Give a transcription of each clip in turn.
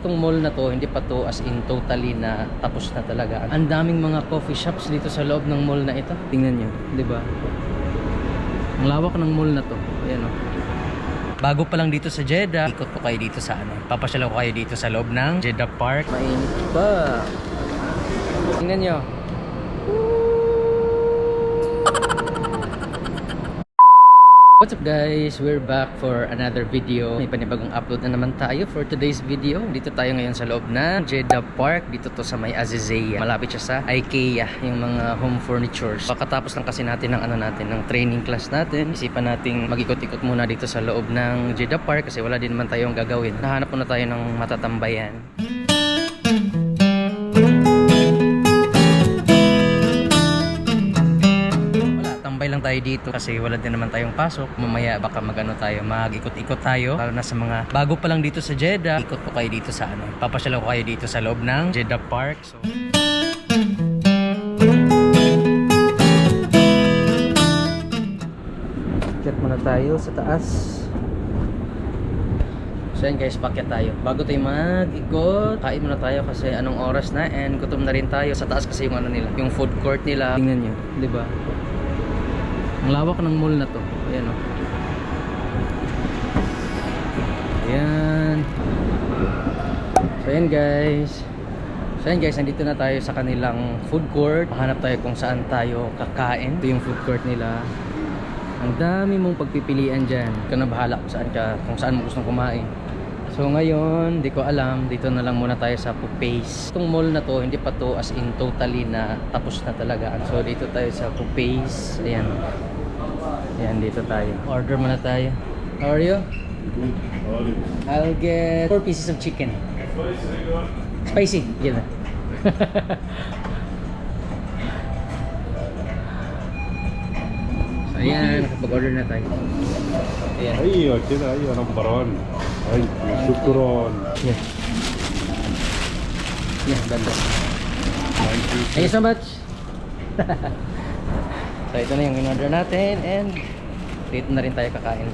Itong mall na to, hindi pa to as in totally na tapos na talaga. Ang daming mga coffee shops dito sa loob ng mall na ito. Tingnan nyo, di ba? Ang lawak ng mall na to. Ayan o. Bago pa lang dito sa Jeddah, ikot ko kayo dito sa ano. Papasyala ko kayo dito sa loob ng Jeddah Park. Mainit pa. Tingnan nyo. What's up guys? We're back for another video. May panibagong upload na naman tayo for today's video. Dito tayo ngayon sa loob ng Jeddah Park. Dito to sa may Azizia. Malapit siya sa IKEA, yung mga home furnitures. Pagkatapos lang kasi natin ng training class natin, isipan nating mag-ikot-ikot muna dito sa loob ng Jeddah Park kasi wala din naman tayong gagawin. Nahanap muna tayo ng matatambayan. Lang tayo dito kasi wala din naman tayong pasok. Mamaya baka mag-ikot-ikot tayo lalo na sa mga bago pa lang dito sa Jeddah. Ikot ko kayo dito sa ano, papasyala ko kayo dito sa loob ng Jeddah Park. So check muna tayo sa taas. So yan guys, pakyat tayo. Bago tayo mag-ikot, kain muna tayo kasi anong oras na and gutom na rin tayo. Sa taas kasi yung ano nila, yung food court nila. Tingnan nyo, di ba? Ang lawak ng mall na to. Ayan o. Ayan. So ayan guys. Nandito na tayo sa kanilang food court. Hanap tayo kung saan tayo kakain. Ito yung food court nila. Ang dami mong pagpipilian dyan. Ikaw na bahala kung saan mo gustong kumain. So ngayon, di ko alam. Dito na lang muna tayo sa Pupace. Itong mall na to, hindi pa to as in totally na tapos na talaga. So dito tayo sa Pupace. Ayan. Ayan, dito tayo. Order muna tayo. How are you? Good. How are you? I'll get 4 pieces of chicken. Spicy. Yan na. So ayan, nakapag-order na tayo. Ayan. ايوه كده ايوه نمبر 1. ايوه شكرا. Yeah. Yeah, ganda. Thank you so much. So ito na yung in-order natin and dito na rin tayo kakain.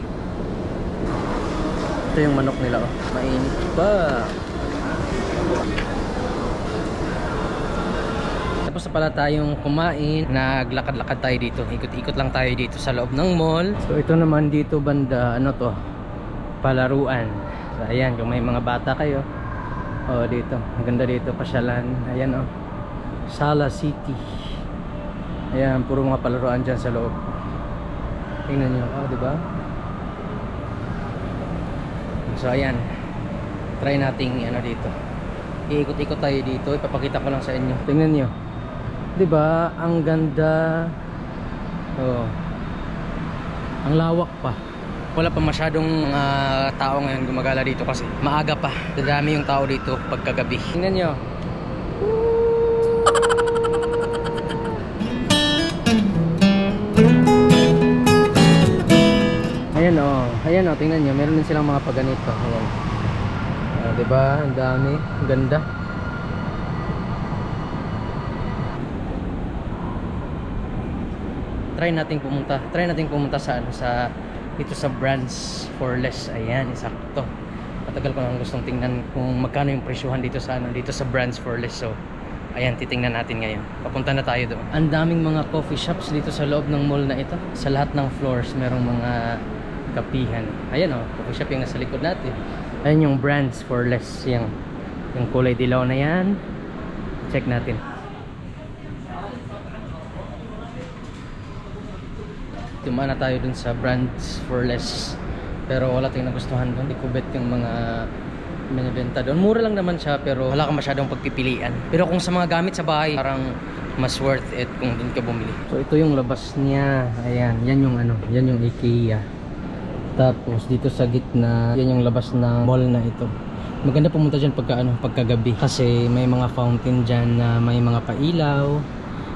Ito yung manok nila oh. Mainit pa. Tapos na pala tayong kumain. Naglakad-lakad tayo dito. Ikot-ikot lang tayo dito sa loob ng mall. So ito naman dito banda, ano to? Palaruan. So ayan, kung may mga bata kayo. Oh, dito. Maganda dito, pasyalan. Ayan oh. Sala City. Ayan, puro mga palaruan dyan sa loob. Tingnan nyo, oh, diba? So, ayan. Try nating, ano dito. Iikot-ikot tayo dito. Ipapakita ko lang sa inyo. Tingnan nyo. Diba? Ang ganda. Oh. Ang lawak pa. Wala pa masyadong mga tao ngayon gumagala dito kasi maaga pa. Dadami yung tao dito pagkagabi. Tingnan nyo. Ayan oh, tingnan nyo, meron din silang mga paganito. Ayan. Diba? Ang dami, ang ganda. Try nating pumunta sa dito sa Brands for Less. Ayan, isakto. Matagal ko nang gustong tingnan kung magkano yung presyuhan dito sa dito sa Brands for Less. So, ayan, titingnan natin ngayon. Papunta na tayo doon. Ang daming mga coffee shops dito sa loob ng mall na ito. Sa lahat ng floors, merong mga kapihan. Ayan o, coffee shop yung nasa likod natin. Ayan yung Brands for Less. Yung kulay dilaw na yan. Check natin. Tumaan na tayo dun sa Brands for Less. Pero wala tayong nagustuhan doon. Di ko bet yung mga binibenta doon. Mura lang naman siya pero wala kang masyadong pagpipilian. Pero kung sa mga gamit sa bahay, parang mas worth it kung doon ka bumili. So ito yung labas niya. Ayan, yan yung yan yung IKEA. Tapos dito sa gitna, yan yung labas ng mall na ito. Maganda pumunta dyan pagkagabi kasi may mga fountain dyan na may mga pailaw.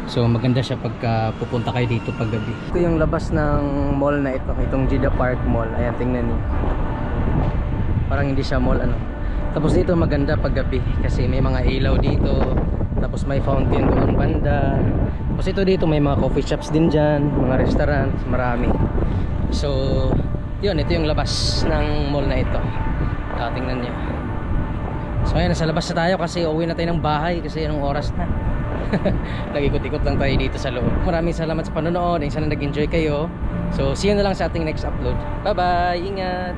So maganda siya pagka pupunta kayo dito paggabi. Ito yung labas ng mall na ito, itong Jeddah Park Mall. Ayan, tingnan niyo. Parang hindi siya mall Tapos dito maganda paggabi kasi may mga ilaw dito. Tapos may fountain doon banda. Tapos dito may mga coffee shops din dyan, mga restaurants, marami. So yun, ito yung labas ng mall na ito. Tingnan nyo. So ayun, nasa labas na tayo kasi uwi na tayo ng bahay kasi anong oras na. Nag-ikot-ikot lang tayo dito sa loob. Maraming salamat sa panonood and sana nag-enjoy kayo. So see you na lang sa ating next upload. Bye bye, ingat.